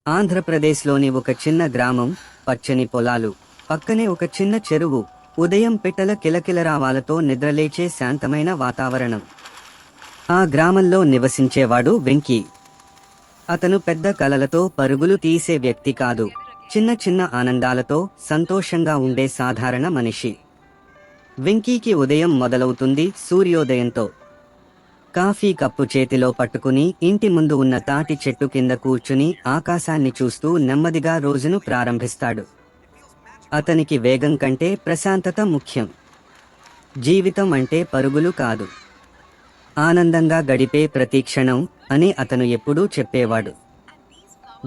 ఆంధ్రప్రదేశ్లోని ఒక చిన్న గ్రామం, పచ్చని పొలాలు, పక్కనే ఒక చిన్న చెరువు, ఉదయం పిట్టల కిలకిలరావాలతో నిద్రలేచే శాంతమైన వాతావరణం. ఆ గ్రామంలో నివసించేవాడు వెంకీ. అతను పెద్ద కలలతో పరుగులు తీసే వ్యక్తి కాదు, చిన్న చిన్న ఆనందాలతో సంతోషంగా ఉండే సాధారణ మనిషి. వెంకీకి ఉదయం మొదలవుతుంది సూర్యోదయంతో. కాఫీ కప్పు చేతిలో పట్టుకుని ఇంటి ముందు ఉన్న తాటి చెట్టు కింద కూర్చుని ఆకాశాన్ని చూస్తూ నెమ్మదిగా రోజును ప్రారంభిస్తాడు. అతనికి వేగం కంటే ప్రశాంతత ముఖ్యం. జీవితం అంటే పరుగులు కాదు, ఆనందంగా గడిపే ప్రతి క్షణం అని అతను ఎప్పుడూ చెప్పేవాడు.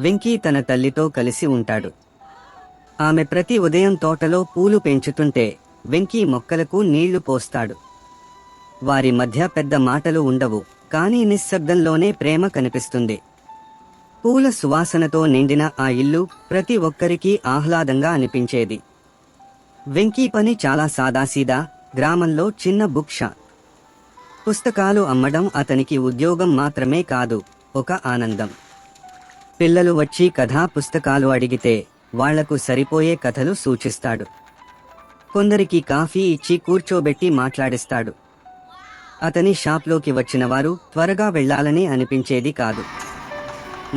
వెంకీ తన తల్లితో కలిసి ఉంటాడు. ఆమె ప్రతి ఉదయం తోటలో పూలు పెంచుతుంటే వెంకీ మొక్కలకు నీళ్లు పోస్తాడు. వారి మధ్య పెద్ద మాటలు ఉండవు, కానీ నిశ్శబ్దంలోనే ప్రేమ కనిపిస్తుంది. పూల సువాసనతో నిండిన ఆ ఇల్లు ప్రతి ఒక్కరికీ ఆహ్లాదంగా అనిపించేది. వెంకీ పని చాలా సాదాసీదా, గ్రామంలో చిన్న బుక్ షాప్. పుస్తకాలు అమ్మడం అతనికి ఉద్యోగం మాత్రమే కాదు, ఒక ఆనందం. పిల్లలు వచ్చి కథా పుస్తకాలు అడిగితే వాళ్లకు సరిపోయే కథలు సూచిస్తాడు. కొందరికి కాఫీ ఇచ్చి కూర్చోబెట్టి మాట్లాడిస్తాడు. అతని షాప్లోకి వచ్చిన వారు త్వరగా వెళ్లాలని అనిపించేది కాదు.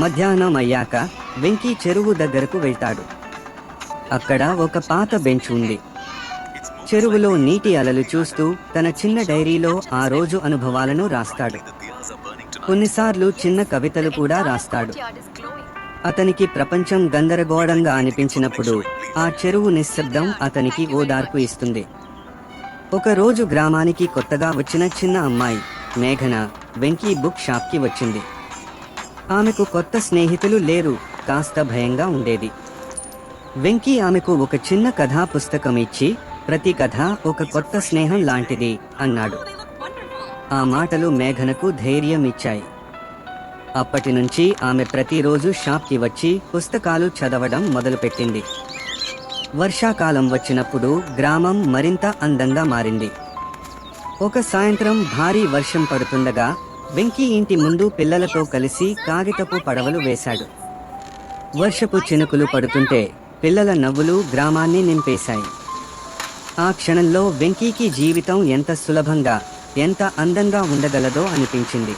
మధ్యాహ్నం అయ్యాక వెంకీ చెరువు దగ్గరకు వెళ్తాడు. అక్కడ ఒక పాత బెంచ్ ఉంది. చెరువులో నీటి అలలు చూస్తూ తన చిన్న డైరీలో ఆ రోజు అనుభవాలను రాస్తాడు. కొన్నిసార్లు చిన్న కవితలు కూడా రాస్తాడు. అతనికి ప్రపంచం గందరగోళంగా అనిపించినప్పుడు ఆ చెరువు నిశ్శబ్దం అతనికి ఓదార్పు ఇస్తుంది. ఒకరోజు గ్రామానికి కొత్తగా వచ్చిన చిన్న అమ్మాయి మేఘన వెంకీ బుక్ షాప్కి వచ్చింది. ఆమెకు కొత్త స్నేహితులు లేరు, కాస్త భయంగా ఉండేది. వెంకీ ఆమెకు ఒక చిన్న కథా పుస్తకం ఇచ్చి, ప్రతి కథ ఒక కొత్త స్నేహం లాంటిది అన్నాడు. ఆ మాటలు మేఘనకు ధైర్యం ఇచ్చాయి. అప్పటి నుంచి ఆమె ప్రతిరోజు షాప్కి వచ్చి పుస్తకాలు చదవడం మొదలుపెట్టింది. వర్షాకాలం వచ్చినప్పుడు గ్రామం మరింత అందంగా మారింది. ఒక సాయంత్రం భారీ వర్షం పడుతుండగా వెంకీ ఇంటి ముందు పిల్లలతో కలిసి కాగితపు పడవలు వేశాడు. వర్షపు చినుకులు పడుతుంటే పిల్లల నవ్వులు గ్రామాన్ని నింపేశాయి. ఆ క్షణంలో వెంకీకి జీవితం ఎంత సులభంగా, ఎంత అందంగా ఉండగలదో అనిపించింది.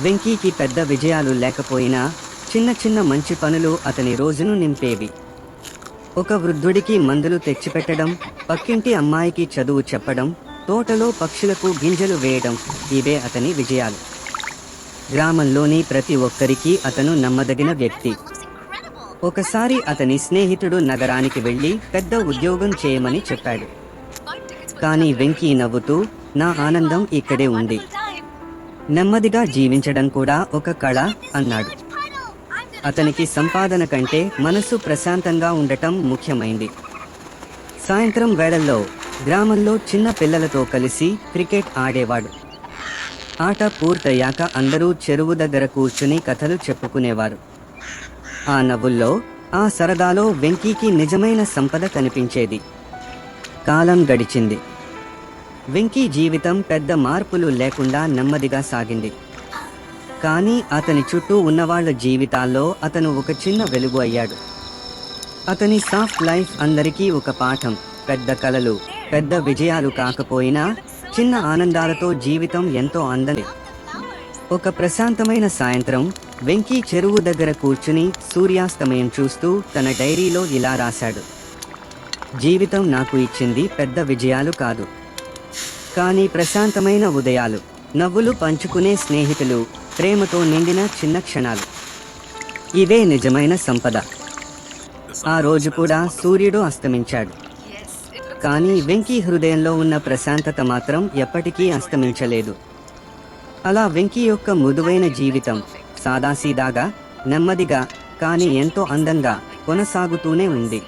వెంకీకి పెద్ద విజయాలు లేకపోయినా చిన్న చిన్న మంచి పనులు అతని రోజును నింపేవి. ఒక వృద్ధుడికి మందులు తెచ్చిపెట్టడం, పక్కింటి అమ్మాయికి చదువు చెప్పడం, తోటలో పక్షులకు గింజలు వేయడం, ఇవే అతని విజయాలు. గ్రామంలోని ప్రతి ఒక్కరికి అతను నమ్మదగిన వ్యక్తి. ఒకసారి అతని స్నేహితుడు నగరానికి వెళ్లి పెద్ద ఉద్యోగం చేయమని చెప్పాడు. కానీ వెంకీ నవ్వుతూ, నా ఆనందం ఇక్కడే ఉంది, నెమ్మదిగా జీవించడం కూడా ఒక కళ అన్నాడు. అతనికి సంపాదన కంటే మనసు ప్రశాంతంగా ఉండటం ముఖ్యమైంది. సాయంత్రం వేళల్లో గ్రామంలో చిన్న పిల్లలతో కలిసి క్రికెట్ ఆడేవాడు. ఆట పూర్తయ్యాక అందరూ చెరువు దగ్గర కూర్చుని కథలు చెప్పుకునేవారు. ఆ నవ్వుల్లో, ఆ సరదాలో వెంకీకి నిజమైన సంపద కనిపించేది. కాలం గడిచింది. వెంకీ జీవితం పెద్ద మార్పులు లేకుండా నెమ్మదిగా సాగింది. కానీ అతని చుట్టూ ఉన్నవాళ్ల జీవితాల్లో అతను ఒక చిన్న వెలుగు అయ్యాడు. అతని సాఫ్ట్ లైఫ్ అందరికీ ఒక పాఠం. పెద్ద కలలు, పెద్ద విజయాలు కాకపోయినా చిన్న ఆనందాలతో జీవితం ఎంతో అందమే. ఒక ప్రశాంతమైన సాయంత్రం వెంకీ చెరువు దగ్గర కూర్చుని సూర్యాస్తమయం చూస్తూ తన డైరీలో ఇలా రాశాడు: జీవితం నాకు ఇచ్చింది పెద్ద విజయాలు కాదు, కానీ ప్రశాంతమైన ఉదయాలు, నవ్వులు పంచుకునే స్నేహితులు, ప్రేమతో నిండిన చిన్న క్షణాలు. ఇవే నిజమైన సంపద. ఆ రోజు కూడా సూర్యుడు అస్తమించాడు. కానీ వెంకీ హృదయంలో ఉన్న ప్రశాంతత మాత్రం ఎప్పటికీ అస్తమించలేదు. అలా వెంకీ యొక్క మృదువైన జీవితం సాదాసీదాగా, నెమ్మదిగా, కానీ ఎంతో అందంగా కొనసాగుతూనే ఉంది.